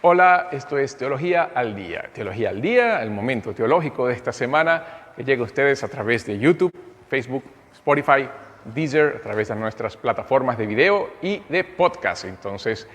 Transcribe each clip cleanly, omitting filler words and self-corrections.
Hola, esto es Teología al Día. Teología al Día, el momento teológico de esta semana que llega a ustedes a través de YouTube, Facebook, Spotify, Deezer, a través de nuestras plataformas de video y de podcast. Entonces,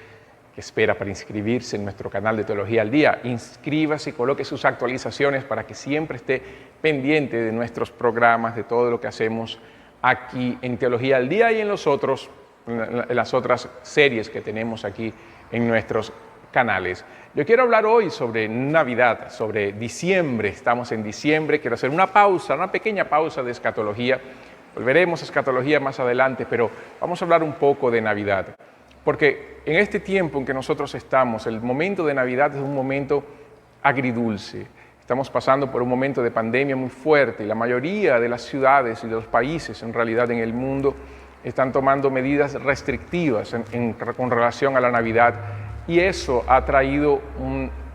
¿qué espera para inscribirse en nuestro canal de Teología al Día? Inscríbase y coloque sus actualizaciones para que siempre esté pendiente de nuestros programas, de todo lo que hacemos aquí en Teología al Día y en las otras series que tenemos aquí en nuestros canales. Yo quiero hablar hoy sobre Navidad, sobre diciembre. Estamos en diciembre, quiero hacer una pequeña pausa de escatología. Volveremos a escatología más adelante, pero vamos a hablar un poco de Navidad. Porque en este tiempo en que nosotros estamos, el momento de Navidad es un momento agridulce. Estamos pasando por un momento de pandemia muy fuerte y la mayoría de las ciudades y de los países, en realidad en el mundo, están tomando medidas restrictivas con relación a la Navidad. Y eso ha traído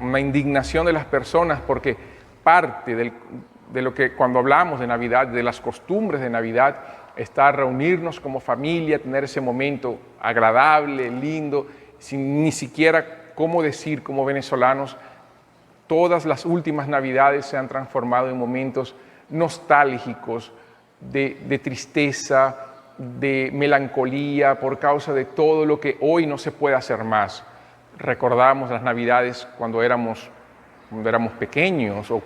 una indignación de las personas porque parte de lo que cuando hablamos de Navidad, de las costumbres de Navidad, está reunirnos como familia, tener ese momento agradable, lindo, sin ni siquiera cómo decir como venezolanos, todas las últimas Navidades se han transformado en momentos nostálgicos, de tristeza, de melancolía por causa de todo lo que hoy no se puede hacer más. Recordamos las Navidades cuando éramos pequeños, o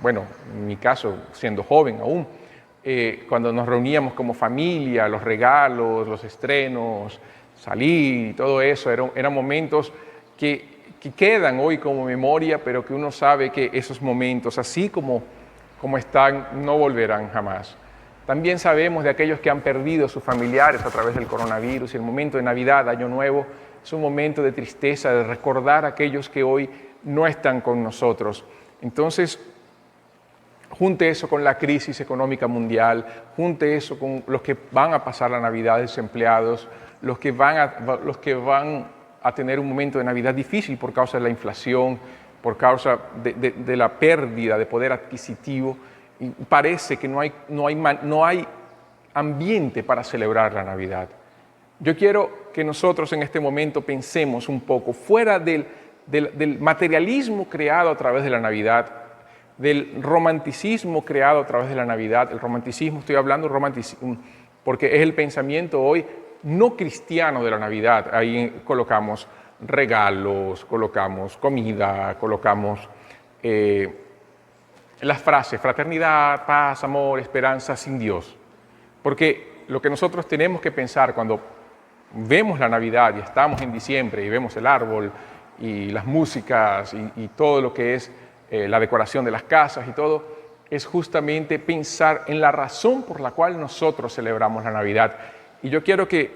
bueno, en mi caso, siendo joven aún, cuando nos reuníamos como familia, los regalos, los estrenos, salir y todo eso, eran momentos que quedan hoy como memoria, pero que uno sabe que esos momentos, así como están, no volverán jamás. También sabemos de aquellos que han perdido a sus familiares a través del coronavirus y el momento de Navidad, Año Nuevo, es un momento de tristeza, de recordar a aquellos que hoy no están con nosotros. Entonces, junte eso con la crisis económica mundial, junte eso con los que van a pasar la Navidad desempleados, los que van a tener un momento de Navidad difícil por causa de la inflación, por causa de la pérdida de poder adquisitivo. Y parece que no hay ambiente para celebrar la Navidad. Yo quiero que nosotros en este momento pensemos un poco fuera del materialismo creado a través de la Navidad, del romanticismo creado a través de la Navidad. El romanticismo, estoy hablando romanticismo, porque es el pensamiento hoy no cristiano de la Navidad. Ahí colocamos regalos, colocamos comida, colocamos las frases fraternidad, paz, amor, esperanza sin Dios. Porque lo que nosotros tenemos que pensar cuando vemos la Navidad y estamos en diciembre y vemos el árbol y las músicas y todo lo que es la decoración de las casas y todo, es justamente pensar en la razón por la cual nosotros celebramos la Navidad. Y yo quiero que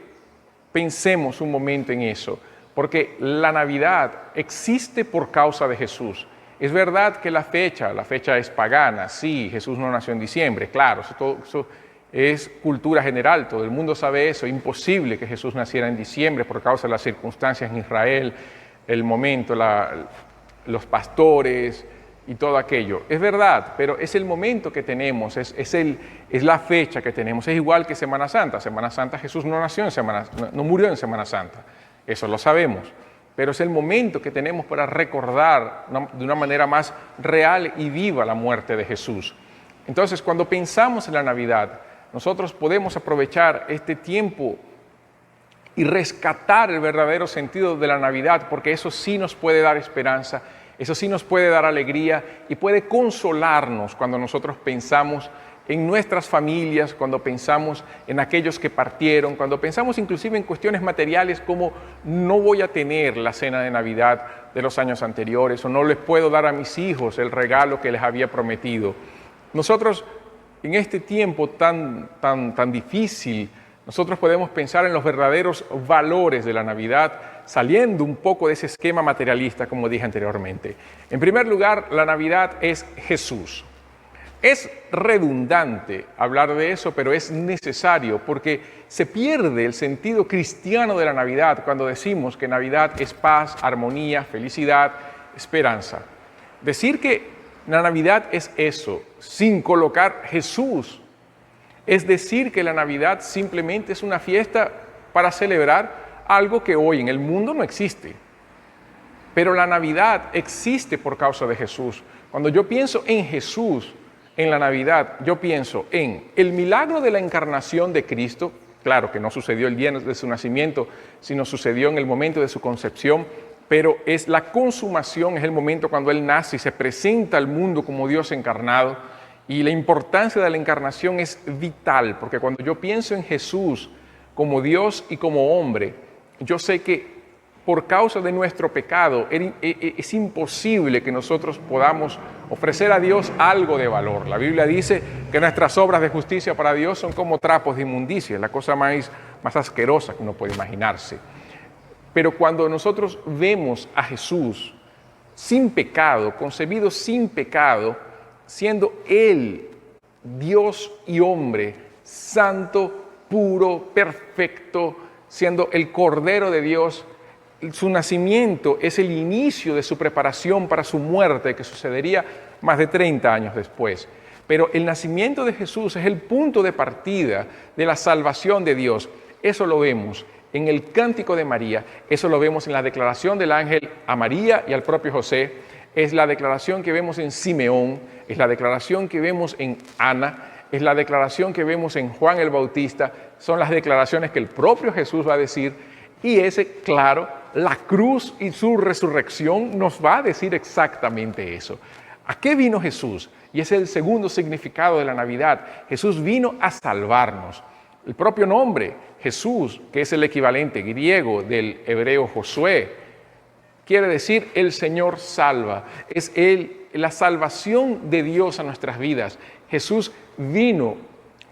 pensemos un momento en eso, porque la Navidad existe por causa de Jesús. Es verdad que la fecha es pagana, sí, Jesús no nació en diciembre, claro, eso es cultura general, todo el mundo sabe eso, imposible que Jesús naciera en diciembre por causa de las circunstancias en Israel, el momento, los pastores y todo aquello. Es verdad, pero es el momento que tenemos, es la fecha que tenemos, es igual que Semana Santa. Semana Santa Jesús no murió en Semana Santa, eso lo sabemos, pero es el momento que tenemos para recordar de una manera más real y viva la muerte de Jesús. Entonces, cuando pensamos en la Navidad, nosotros podemos aprovechar este tiempo y rescatar el verdadero sentido de la Navidad, porque eso sí nos puede dar esperanza, eso sí nos puede dar alegría y puede consolarnos cuando nosotros pensamos en nuestras familias, cuando pensamos en aquellos que partieron, cuando pensamos inclusive en cuestiones materiales como no voy a tener la cena de Navidad de los años anteriores o no les puedo dar a mis hijos el regalo que les había prometido. Nosotros en este tiempo tan difícil, nosotros podemos pensar en los verdaderos valores de la Navidad, saliendo un poco de ese esquema materialista, como dije anteriormente. En primer lugar, la Navidad es Jesús. Es redundante hablar de eso, pero es necesario porque se pierde el sentido cristiano de la Navidad cuando decimos que Navidad es paz, armonía, felicidad, esperanza. Decir que la Navidad es eso, sin colocar Jesús, es decir que la Navidad simplemente es una fiesta para celebrar algo que hoy en el mundo no existe. Pero la Navidad existe por causa de Jesús. Cuando yo pienso en Jesús, en la Navidad, yo pienso en el milagro de la encarnación de Cristo. Claro que no sucedió el día de su nacimiento, sino sucedió en el momento de su concepción, pero es la consumación, es el momento cuando Él nace y se presenta al mundo como Dios encarnado. Y la importancia de la encarnación es vital, porque cuando yo pienso en Jesús como Dios y como hombre, yo sé que por causa de nuestro pecado es imposible que nosotros podamos ofrecer a Dios algo de valor. La Biblia dice que nuestras obras de justicia para Dios son como trapos de inmundicia, es la cosa más asquerosa que uno puede imaginarse. Pero cuando nosotros vemos a Jesús sin pecado, concebido sin pecado, siendo Él Dios y hombre, santo, puro, perfecto, siendo el Cordero de Dios, su nacimiento es el inicio de su preparación para su muerte, que sucedería más de 30 años después. Pero el nacimiento de Jesús es el punto de partida de la salvación de Dios. Eso lo vemos en el Cántico de María, eso lo vemos en la declaración del ángel a María y al propio José, es la declaración que vemos en Simeón, es la declaración que vemos en Ana, es la declaración que vemos en Juan el Bautista, son las declaraciones que el propio Jesús va a decir, y claro, la cruz y su resurrección nos va a decir exactamente eso. ¿A qué vino Jesús? Y ese es el segundo significado de la Navidad. Jesús vino a salvarnos. El propio nombre, Jesús, que es el equivalente griego del hebreo Josué, quiere decir el Señor salva. Es la salvación de Dios a nuestras vidas. Jesús vino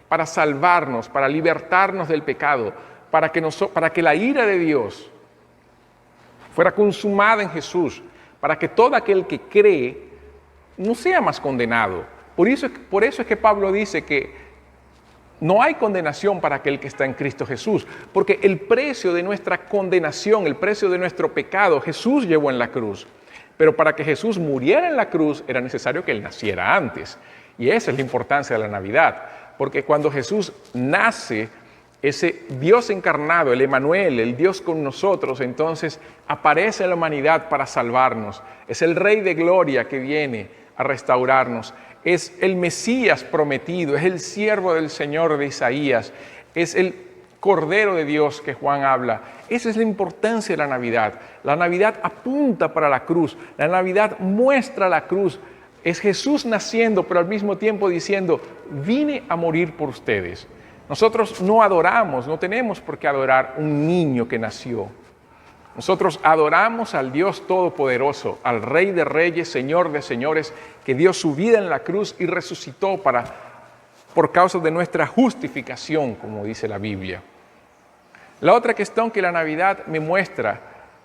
para salvarnos, para libertarnos del pecado, para que la ira de Dios fuera consumada en Jesús, para que todo aquel que cree no sea más condenado. Por eso es que Pablo dice que no hay condenación para aquel que está en Cristo Jesús, porque el precio de nuestra condenación, el precio de nuestro pecado, Jesús llevó en la cruz. Pero para que Jesús muriera en la cruz era necesario que Él naciera antes. Y esa es la importancia de la Navidad, porque cuando Jesús nace, ese Dios encarnado, el Emanuel, el Dios con nosotros, entonces aparece en la humanidad para salvarnos. Es el Rey de Gloria que viene a restaurarnos. Es el Mesías prometido, es el siervo del Señor de Isaías, es el Cordero de Dios que Juan habla. Esa es la importancia de la Navidad. La Navidad apunta para la cruz, la Navidad muestra la cruz. Es Jesús naciendo, pero al mismo tiempo diciendo, vine a morir por ustedes. Nosotros no adoramos, no tenemos por qué adorar un niño que nació. Nosotros adoramos al Dios Todopoderoso, al Rey de Reyes, Señor de Señores, que dio su vida en la cruz y resucitó por causa de nuestra justificación, como dice la Biblia. La otra cuestión que la Navidad me muestra,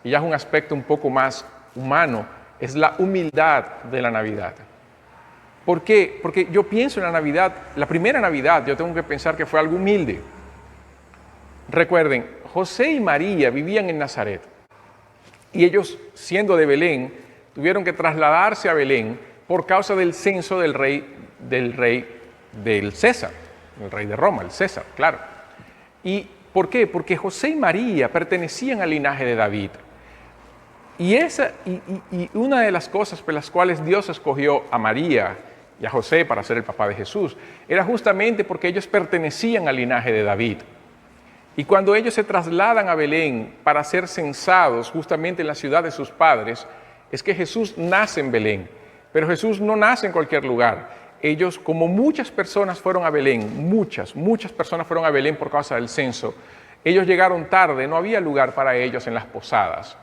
y ya es un aspecto un poco más humano, es la humildad de la Navidad. ¿Por qué? Porque yo pienso en la Navidad, la primera Navidad, yo tengo que pensar que fue algo humilde. Recuerden, José y María vivían en Nazaret y ellos, siendo de Belén, tuvieron que trasladarse a Belén por causa del censo del rey César, el rey de Roma, el César, claro. ¿Y por qué? Porque José y María pertenecían al linaje de David. Y una de las cosas por las cuales Dios escogió a María y a José para ser el papá de Jesús era justamente porque ellos pertenecían al linaje de David. Y cuando ellos se trasladan a Belén para ser censados justamente en la ciudad de sus padres, es que Jesús nace en Belén. Pero Jesús no nace en cualquier lugar. Ellos, como muchas personas fueron a Belén, muchas personas fueron a Belén por causa del censo, ellos llegaron tarde, no había lugar para ellos en las posadas.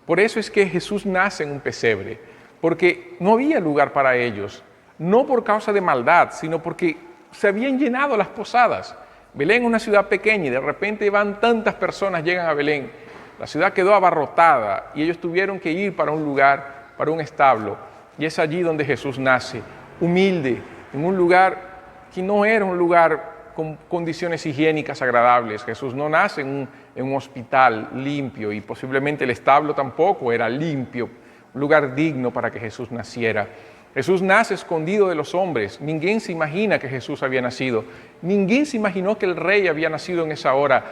Por eso es que Jesús nace en un pesebre, porque no había lugar para ellos, no por causa de maldad, sino porque se habían llenado las posadas. Belén es una ciudad pequeña y de repente van tantas personas, llegan a Belén, la ciudad quedó abarrotada y ellos tuvieron que ir para un lugar, para un establo, y es allí donde Jesús nace, humilde, en un lugar que no era un lugar con condiciones higiénicas agradables. Jesús no nace en un hospital limpio y posiblemente el establo tampoco era limpio, un lugar digno para que Jesús naciera. Jesús nace escondido de los hombres. Ninguém se imagina que Jesús había nacido. Ninguém se imaginó que el rey había nacido en esa hora.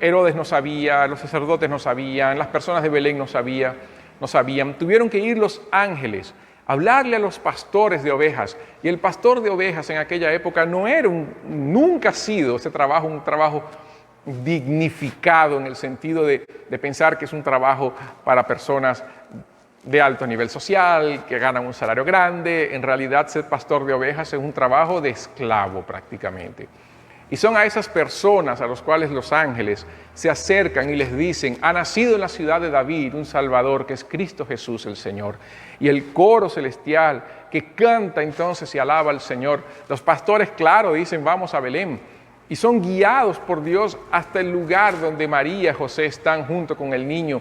Herodes no sabía, los sacerdotes no sabían, las personas de Belén no sabían. no sabían, tuvieron que ir los ángeles a hablarle a los pastores de ovejas. Y el pastor de ovejas en aquella época nunca ha sido ese trabajo un trabajo dignificado en el sentido de pensar que es un trabajo para personas de alto nivel social, que ganan un salario grande. En realidad, ser pastor de ovejas es un trabajo de esclavo prácticamente. Y son a esas personas a los cuales los ángeles se acercan y les dicen: ha nacido en la ciudad de David un Salvador, que es Cristo Jesús el Señor. Y el coro celestial que canta entonces y alaba al Señor. Los pastores, claro, dicen: vamos a Belén. Y son guiados por Dios hasta el lugar donde María y José están junto con el niño.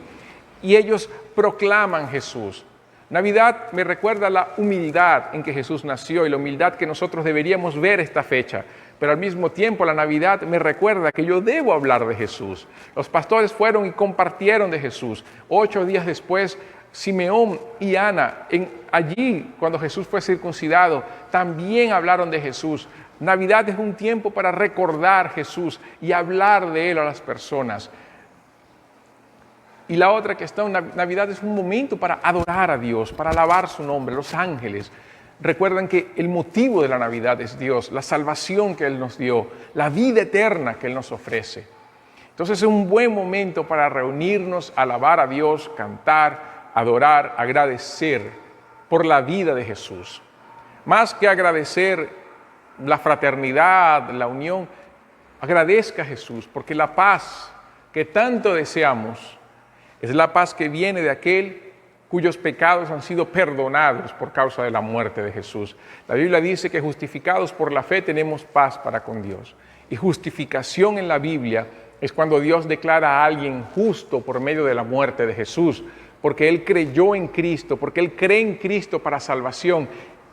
Y ellos proclaman Jesús. Navidad me recuerda la humildad en que Jesús nació y la humildad que nosotros deberíamos ver esta fecha. Pero al mismo tiempo la Navidad me recuerda que yo debo hablar de Jesús. Los pastores fueron y compartieron de Jesús. 8 días después, Simeón y Ana, allí cuando Jesús fue circuncidado, también hablaron de Jesús. Navidad es un tiempo para recordar Jesús y hablar de Él a las personas. Y la otra que está en Navidad es un momento para adorar a Dios, para alabar su nombre. Los ángeles recuerdan que el motivo de la Navidad es Dios, la salvación que Él nos dio, la vida eterna que Él nos ofrece. Entonces es un buen momento para reunirnos, alabar a Dios, cantar, adorar, agradecer por la vida de Jesús. Más que agradecer la fraternidad, la unión, agradezca a Jesús, porque la paz que tanto deseamos es la paz que viene de aquel cuyos pecados han sido perdonados por causa de la muerte de Jesús. La Biblia dice que justificados por la fe tenemos paz para con Dios. Y justificación en la Biblia es cuando Dios declara a alguien justo por medio de la muerte de Jesús, porque Él creyó en Cristo, porque Él cree en Cristo para salvación.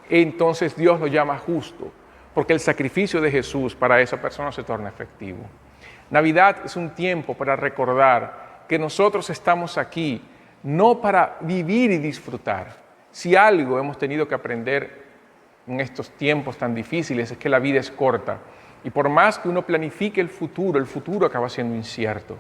Entonces Dios lo llama justo, porque el sacrificio de Jesús para esa persona se torna efectivo. Navidad es un tiempo para recordar que nosotros estamos aquí no para vivir y disfrutar. Si algo hemos tenido que aprender en estos tiempos tan difíciles es que la vida es corta. Y por más que uno planifique el futuro acaba siendo incierto.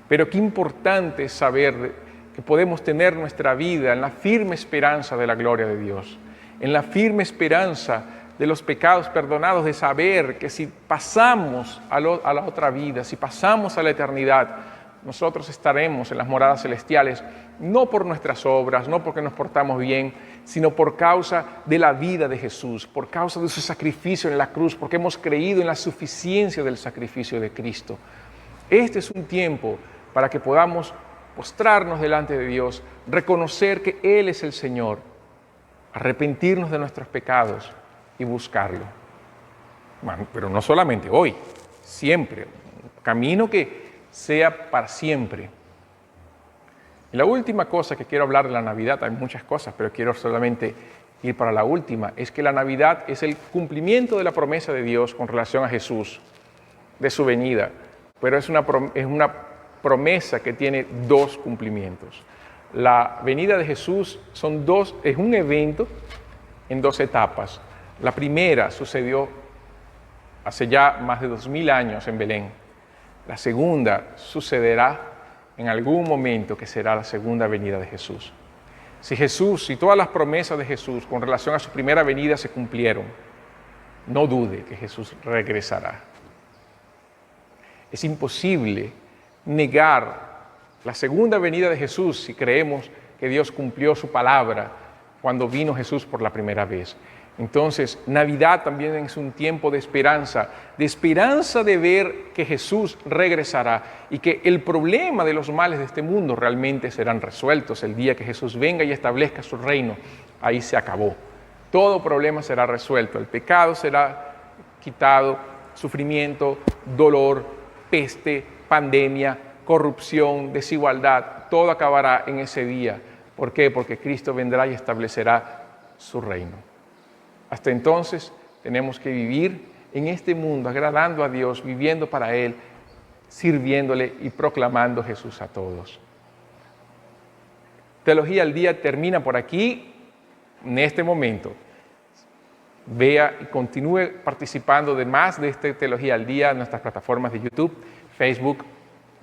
Pero qué importante es saber que podemos tener nuestra vida en la firme esperanza de la gloria de Dios, en la firme esperanza de los pecados perdonados, de saber que si pasamos a la otra vida, si pasamos a la eternidad, nosotros estaremos en las moradas celestiales, no por nuestras obras, no porque nos portamos bien, sino por causa de la vida de Jesús, por causa de su sacrificio en la cruz, porque hemos creído en la suficiencia del sacrificio de Cristo. Este es un tiempo para que podamos postrarnos delante de Dios, reconocer que Él es el Señor, arrepentirnos de nuestros pecados y buscarlo. Bueno, pero no solamente hoy, siempre. Un camino que sea para siempre. Y la última cosa que quiero hablar de la Navidad, hay muchas cosas, pero quiero solamente ir para la última, es que la Navidad es el cumplimiento de la promesa de Dios con relación a Jesús, de su venida, pero es una promesa que tiene 2 cumplimientos. La venida de Jesús es un evento en 2 etapas. La primera sucedió hace ya más de 2000 años en Belén. La segunda sucederá en algún momento, que será la segunda venida de Jesús. Si todas las promesas de Jesús con relación a su primera venida se cumplieron, no dude que Jesús regresará. Es imposible negar la segunda venida de Jesús si creemos que Dios cumplió su palabra cuando vino Jesús por la primera vez. Entonces, Navidad también es un tiempo de esperanza de ver que Jesús regresará y que el problema de los males de este mundo realmente serán resueltos el día que Jesús venga y establezca su reino. Ahí se acabó. Todo problema será resuelto, el pecado será quitado, sufrimiento, dolor, peste, pandemia, corrupción, desigualdad, todo acabará en ese día. ¿Por qué? Porque Cristo vendrá y establecerá su reino. Hasta entonces tenemos que vivir en este mundo agradando a Dios, viviendo para Él, sirviéndole y proclamando Jesús a todos. Teología al Día termina por aquí, en este momento. Vea y continúe participando de más de esta Teología al Día en nuestras plataformas de YouTube, Facebook,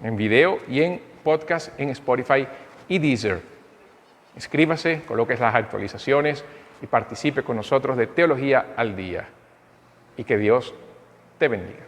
en video y en podcast en Spotify y Deezer. Inscríbase, coloque las actualizaciones y participe con nosotros de Teología al Día. Y que Dios te bendiga.